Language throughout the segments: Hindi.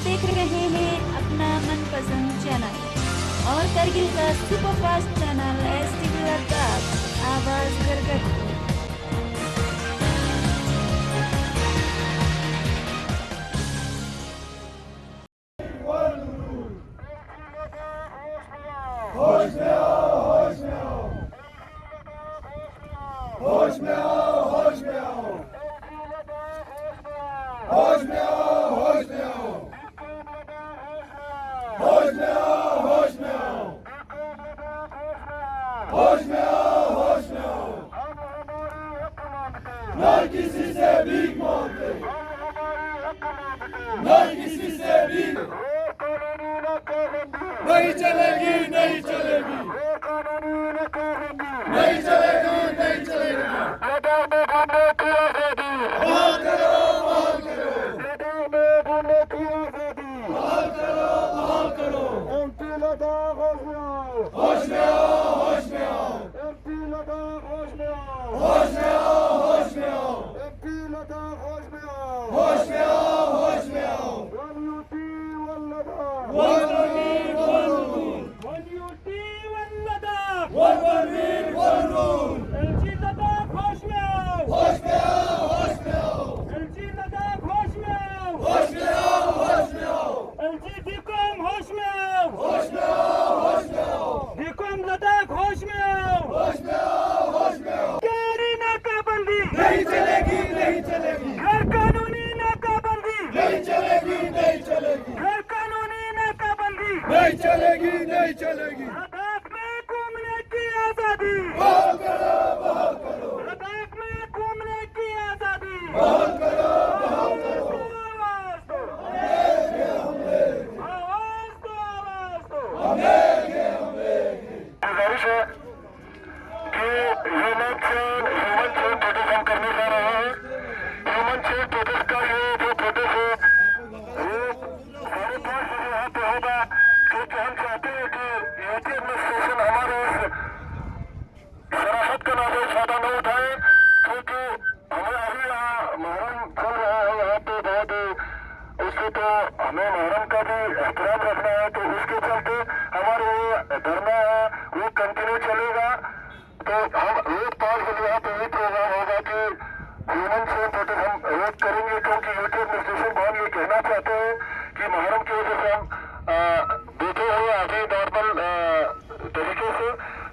देख रहे हैं अपना मनपसंद चैनल और करगिल का सुपरफास्ट चैनल STV लद्दाख, आवाज घर घर की। होश में आओ, होश में आओ, होश में आओ, होश में आओ, होश में आओ, होश में आओ, होश में आओ, होश में आओ, होश में आओ, होश में आओ, न किसी से भीख मांगते, न किसी से भीख नहीं चलेगी, नहीं चलेगी, नहीं चलेगी, नहीं चलेगी। बहाल करो, बहाल करो, बहाल करो, बहाल करो। MP लद्दाख होश में आओ, होश में आओ, MP लद्दाख होश में आओ, होश में आओ, होश में आओ, MP लद्दाख होश में आओ, होश में आओ, होश में आओ। One UT, one Ladakh, one Parveen, one rule, one UT, one Ladakh, one Parveen, one rule। LG Ladakh होश में आओ, होश में आओ, होश में आओ, LG लद्दाख होश में आओ, होश में आओ, होश में आओ, LG DCOM होश में आओ, होश में आओ, होश में आओ, DCOM लद्दाख होश में आओ, होश में आओ, होश में आओ। गैरी नाकाबंदी नहीं चलेगी, नहीं चलेगी, गैर कानूनी नाकाबंदी नहीं चलेगी, नहीं चलेगी, गैर कानूनी नाकाबंदी नहीं चलेगी, नहीं चलेगी। लद्दाख में घूमने की आजादी बहाल करो, बहाल करो, लद्दाख में घूमने की आजादी बहाल करो, बहाल करो। आवाज दो, आवाज दो, आवाज दो। गुजारिश है कि ह्यूमन चेन प्रोटेस्ट हम करने जा रहे हैं। ह्यूमन चेन प्रोटेस्ट का ये जो प्रोटेस्ट है ये 5:30 बजे यहाँ पे होगा, क्योंकि हम चाहते हैं कि यूटी एडमिनिस्ट्रेशन हमारे इस शराफत का नाम फायदा न उठाए, क्योंकि हमें अभी यहाँ मुहर्रम चल रहा है, यहाँ पे बहुत उससे तो हमें मुहर्रम का भी एहतराम रखना है, तो उसके चलते हमारे ये धरना है वो कंटिन्यू चलेगा। तो हम रोज 5 बजे यहाँ पे ये प्रोग्राम होगा कि ह्यूमन चेन प्रोटेस्ट हम रोज करेंगे, क्योंकि यूटी एडमिनिस्ट्रेशन हम ये कहना चाहते हैं कि मुहर्रम की वजह से हम देखे हुए अभी नॉर्मल तरीके से,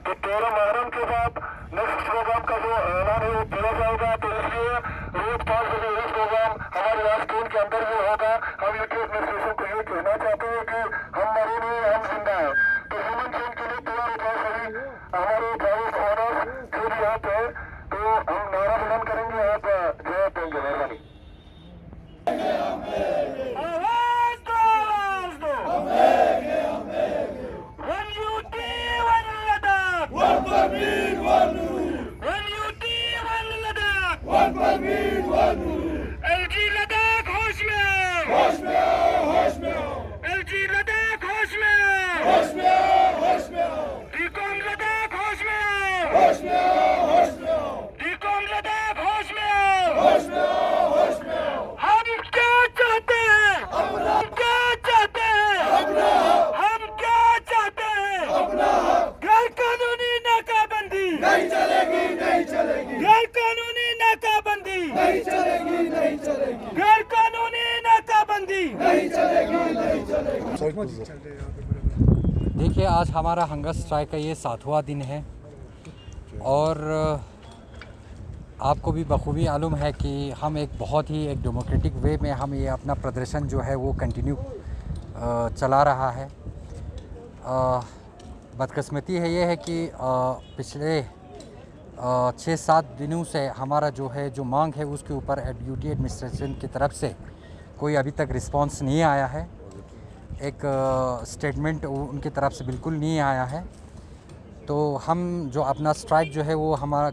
तो 13 मुहर्रम के बाद नेक्स्ट प्रोग्राम का जो ऐलान है वो किया जाएगा। तो इसलिए रोज 5 बजे ये प्रोग्राम हमारे राजस्थान के अंदर भी होगा। हम यूटी एडमिनिस्ट्रेशन को ये कहना चाहते हैं कि हम मरे नहीं, हम जिंदा है। तो ह्यूमन चेन के लिए तैयार हो जाए सभी हमारे प्राइवेट ऑनर्स जो भी यहाँ पे, तो हम नारा बुलंद करेंगे, यहाँ पर जवाब देंगे। मेहरबानी। आवाज दो, आवाज दो। One UT, one Ladakh, one Parveen, one rule, one UT, one Ladakh, one Parveen, one rule। LG Ladakh होश में आओ, होश में आओ, होश में आओ, LG लद्दाख होश में आओ, होश में आओ, होश में आओ, DCOM लद्दाख होश में आओ, होश में आओ, होश में आओ, DCOM लद्दाख होश में आओ, होश में आओ, होश में आओ। हम क्या चाहते हैं, अपना, क्या चाहते हैं, अपना, हम क्या चाहते हैं, अपना। गैर कानूनी नाकाबंदी नहीं चलेगी, नहीं चलेगी, गैर कानूनी नाकाबंदी नहीं चलेगी, नहीं चलेगी, गैर कानूनी नाकाबंदी नहीं चलेगी, नहीं चलेगी। देखिए, आज हमारा हंगर स्ट्राइक का ये 7वां दिन है और आपको भी बखूबी मालूम है कि हम एक बहुत ही एक डेमोक्रेटिक वे में हम ये अपना प्रदर्शन जो है वो कंटिन्यू चला रहा है। बदकिस्मती है ये है कि पिछले 6-7 दिनों से हमारा जो है जो मांग है उसके ऊपर यूटी एडमिनिस्ट्रेशन की तरफ से कोई अभी तक रिस्पांस नहीं आया है। एक स्टेटमेंट उनकी तरफ से बिल्कुल नहीं आया है। तो हम जो अपना स्ट्राइक जो है वो हमारा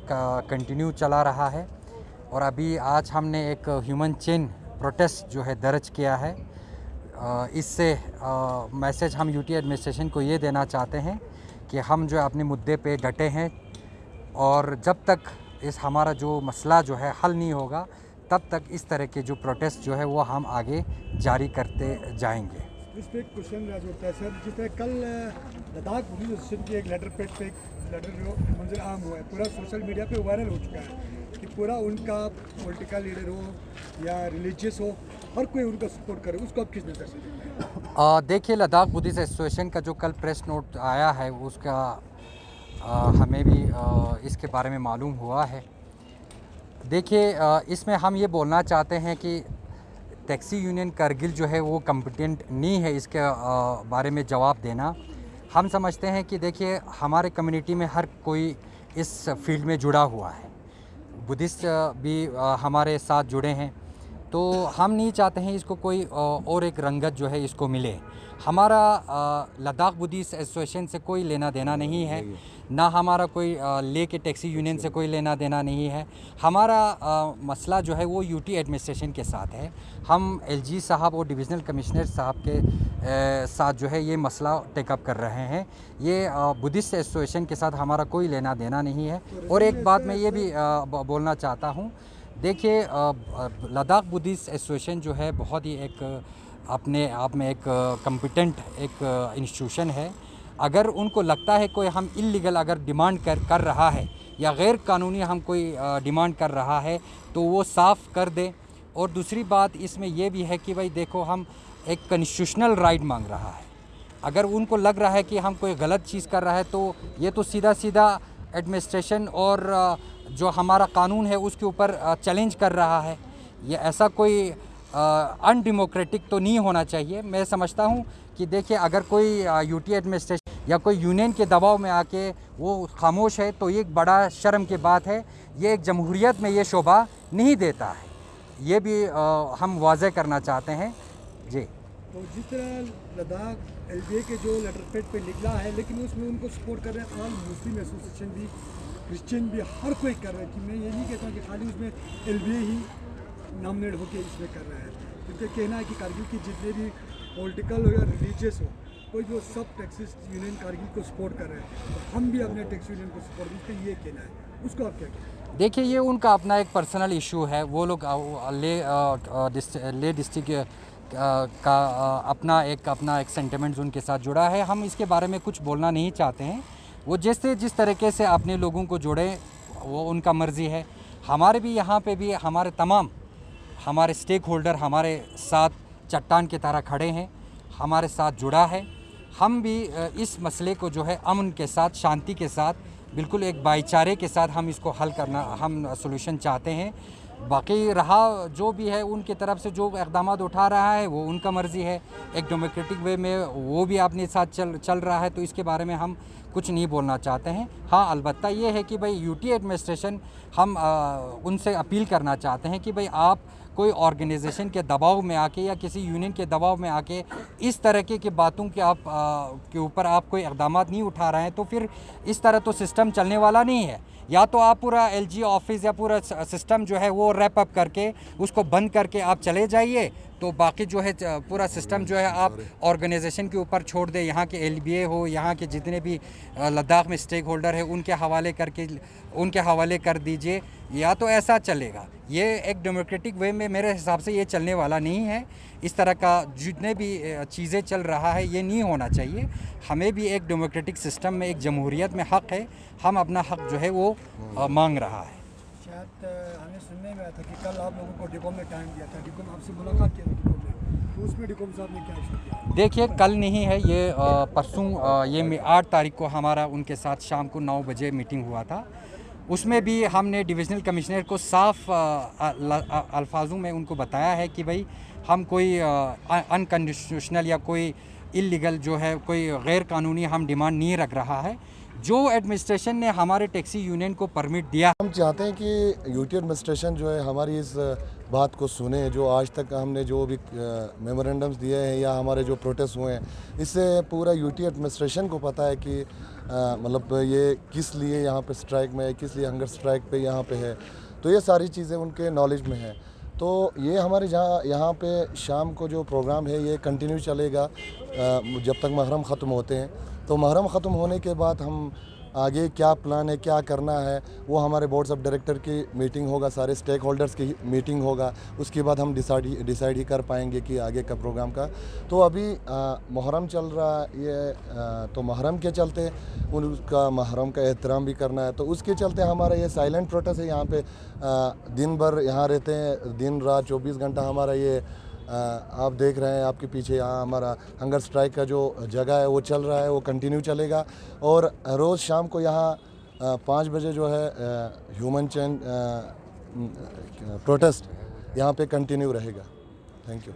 कंटिन्यू चला रहा है और अभी आज हमने एक ह्यूमन चेन प्रोटेस्ट जो है दर्ज किया है। इससे मैसेज हम यूटी एडमिनिस्ट्रेशन को ये देना चाहते हैं कि हम जो अपने मुद्दे पे डटे हैं और जब तक इस हमारा जो मसला जो है हल नहीं होगा तब तक इस तरह के जो प्रोटेस्ट जो है वो हम आगे जारी करते जाएंगे। इस पे एक क्वेश्चन राज होता है सर, जिस तरह कल लद्दाख पुलिस एसोसिएशन की एक लेटर पैड पे एक लेटर जो मंजर आम हुआ है, पूरा सोशल मीडिया पे वायरल हो चुका है कि पूरा उनका पॉलिटिकल लीडर हो या रिलीजियस हो, हर कोई उनका सपोर्ट करे, उसको आप किस नज़र से देखते हैं? देखिए, लद्दाख बुद्धिस्ट एसोसिएशन का जो कल प्रेस नोट आया है उसका हमें भी इसके बारे में मालूम हुआ है। देखिए, इसमें हम ये बोलना चाहते हैं कि टैक्सी यूनियन करगिल जो है वो कम्पिटेंट नहीं है इसके बारे में जवाब देना। हम समझते हैं कि देखिए, हमारे कम्युनिटी में हर कोई इस फील्ड में जुड़ा हुआ है, बुद्धिस्ट भी हमारे साथ जुड़े हैं, तो हम नहीं चाहते हैं इसको कोई और एक रंगत जो है इसको मिले। हमारा लद्दाख बुद्धिस्ट एसोसिएशन से कोई लेना देना नहीं है, ना हमारा कोई ले के टैक्सी यूनियन से कोई लेना देना नहीं है। हमारा मसला जो है वो यूटी एडमिनिस्ट्रेशन के साथ है। हम एलजी साहब और डिविज़नल कमिश्नर साहब के साथ जो है ये मसला टेकअप कर रहे हैं। ये बुद्धिस्ट एसोसिएशन के साथ हमारा कोई लेना देना नहीं है। और एक बात मैं ये भी बोलना चाहता हूँ, देखिए, लद्दाख बुद्धिस्ट एसोसिएशन जो है बहुत ही एक अपने आप में एक कम्पिटेंट एक इंस्टीट्यूशन है। अगर उनको लगता है कोई हम इल्लीगल अगर डिमांड कर रहा है या गैर कानूनी हम कोई डिमांड कर रहा है तो वो साफ़ कर दे। और दूसरी बात इसमें यह भी है कि भाई देखो, हम एक कॉन्स्टिट्यूशनल राइट मांग रहा है। अगर उनको लग रहा है कि हम कोई गलत चीज़ कर रहा है तो ये तो सीधा सीधा एडमिनिस्ट्रेशन और जो हमारा कानून है उसके ऊपर चैलेंज कर रहा है। ये ऐसा कोई अनडेमोक्रेटिक तो नहीं होना चाहिए। मैं समझता हूँ कि देखिए, अगर कोई यूटी एडमिनिस्ट्रेशन या कोई यूनियन के दबाव में आके वो खामोश है तो ये एक बड़ा शर्म की बात है। ये एक जमहूरियत में ये शोभा नहीं देता है, ये भी हम वाज़ेह करना चाहते हैं जी। तो जिस तरह लद्दाख एलबीए के जो लेटर पैड पे लिखा है, लेकिन उसमें उनको सपोर्ट कर रहे हैं ऑल मुस्लिम एसोसिएशन भी, क्रिश्चियन भी, हर कोई कर रहा है। कि मैं ये नहीं कहता कि खाली उसमें एलबीए ही नॉमिनेट होकर इसमें कर रहा है, क्योंकि कहना है कि कारगिल की जितने भी पॉलिटिकल हो या रिलीजियस हो, कोई जो सब टैक्सी यूनियन कारगिल को सपोर्ट कर रहे हैं, तो हम भी अपने टैक्सी यूनियन को सपोर्ट, उसका ये कहना है, उसको आप क्या कहते हैं? देखिए, ये उनका अपना एक पर्सनल इशू है। वो लोग ले डिस्ट्रिक्ट का अपना एक सेंटिमेंट्स उनके साथ जुड़ा है। हम इसके बारे में कुछ बोलना नहीं चाहते हैं। वो जिस तरीके से अपने लोगों को जोड़े वो उनका मर्ज़ी है। हमारे भी यहाँ पे भी हमारे स्टेक होल्डर हमारे साथ चट्टान की तरह खड़े हैं, हमारे साथ जुड़ा है। हम भी इस मसले को जो है अमन के साथ, शांति के साथ, बिल्कुल एक भाईचारे के साथ हम इसको हल करना, हम सॉल्यूशन चाहते हैं। बाकी रहा जो भी है उनकी तरफ से जो इक़दाम उठा रहा है वो उनका मर्ज़ी है। एक डेमोक्रेटिक वे में वो भी अपने साथ चल रहा है, तो इसके बारे में हम कुछ नहीं बोलना चाहते हैं। हाँ, अलबत्ता ये है कि भाई यूटी एडमिनिस्ट्रेशन, हम उनसे अपील करना चाहते हैं कि भाई आप कोई ऑर्गेनाइजेशन के दबाव में आके या किसी यूनियन के दबाव में आके इस तरह की बातों के के ऊपर आप कोई इक़दाम नहीं उठा रहे हैं तो फिर इस तरह तो सिस्टम चलने वाला नहीं है। या तो आप पूरा एलजी ऑफिस या पूरा सिस्टम जो है वो रैप अप करके उसको बंद करके आप चले जाइए, तो बाकी जो है पूरा सिस्टम जो है आप ऑर्गेनाइजेशन के ऊपर छोड़ दें। यहाँ के एलबीए हो, यहाँ के जितने भी लद्दाख में स्टेक होल्डर है उनके हवाले कर दीजिए, या तो ऐसा चलेगा। ये एक डेमोक्रेटिक वे में मेरे हिसाब से ये चलने वाला नहीं है। इस तरह का जितने भी चीज़ें चल रहा है ये नहीं होना चाहिए। हमें भी एक डेमोक्रेटिक सिस्टम में, एक जमहूरियत में हक़ है, हम अपना हक़ जो है वो मांग रहा है। शायद हमें सुनने में आया था कि कल आप लोगों को डिकॉम में टाइम दिया था, डिकॉम आपसे मुलाकात की थी डिकॉम में, तो उसमें डिकॉम साहब ने क्या इशू किया? देखिए, कल नहीं है ये, परसों ये 8 तारीख को हमारा उनके साथ शाम को 9 बजे मीटिंग हुआ था। उसमें भी हमने डिविज़नल कमिश्नर को साफ अल्फाजों में उनको बताया है कि भाई हम कोई अनकंस्टिट्यूशनल या कोई इल्लीगल जो है कोई गैर कानूनी हम डिमांड नहीं रख रहा है। जो एडमिनिस्ट्रेशन ने हमारे टैक्सी यूनियन को परमिट दिया, हम चाहते हैं कि यूटी एडमिनिस्ट्रेशन जो है हमारी इस बात को सुने। जो आज तक हमने जो भी मेमोरेंडम्स दिए हैं या हमारे जो प्रोटेस्ट हुए हैं, इससे पूरा यूटी एडमिनिस्ट्रेशन को पता है कि मतलब ये किस लिए यहाँ पे स्ट्राइक में है, किस लिए हंगर स्ट्राइक पे यहाँ पे है। तो ये सारी चीज़ें उनके नॉलेज में है। तो ये हमारे यहाँ पे शाम को जो प्रोग्राम है ये कंटिन्यू चलेगा जब तक मुहर्रम ख़त्म होते हैं। तो मुहर्रम ख़त्म होने के बाद हम आगे क्या प्लान है, क्या करना है, वो हमारे बोर्ड्स ऑफ डायरेक्टर की मीटिंग होगा, सारे स्टेक होल्डर्स की मीटिंग होगा, उसके बाद हम डिसाइड ही कर पाएंगे कि आगे का प्रोग्राम का। तो अभी मुहर्रम चल रहा है ये, तो मुहर्रम के चलते उनका मुहर्रम का एहतराम भी करना है, तो उसके चलते हमारा ये साइलेंट प्रोटेस्ट है। यहाँ पे दिन भर यहाँ रहते हैं, दिन रात 24 घंटा हमारा ये आप देख रहे हैं आपके पीछे, यहाँ हमारा हंगर स्ट्राइक का जो जगह है वो चल रहा है, वो कंटिन्यू चलेगा। और रोज़ शाम को यहाँ 5 बजे जो है ह्यूमन चेन प्रोटेस्ट यहाँ पे कंटिन्यू रहेगा। Thank you.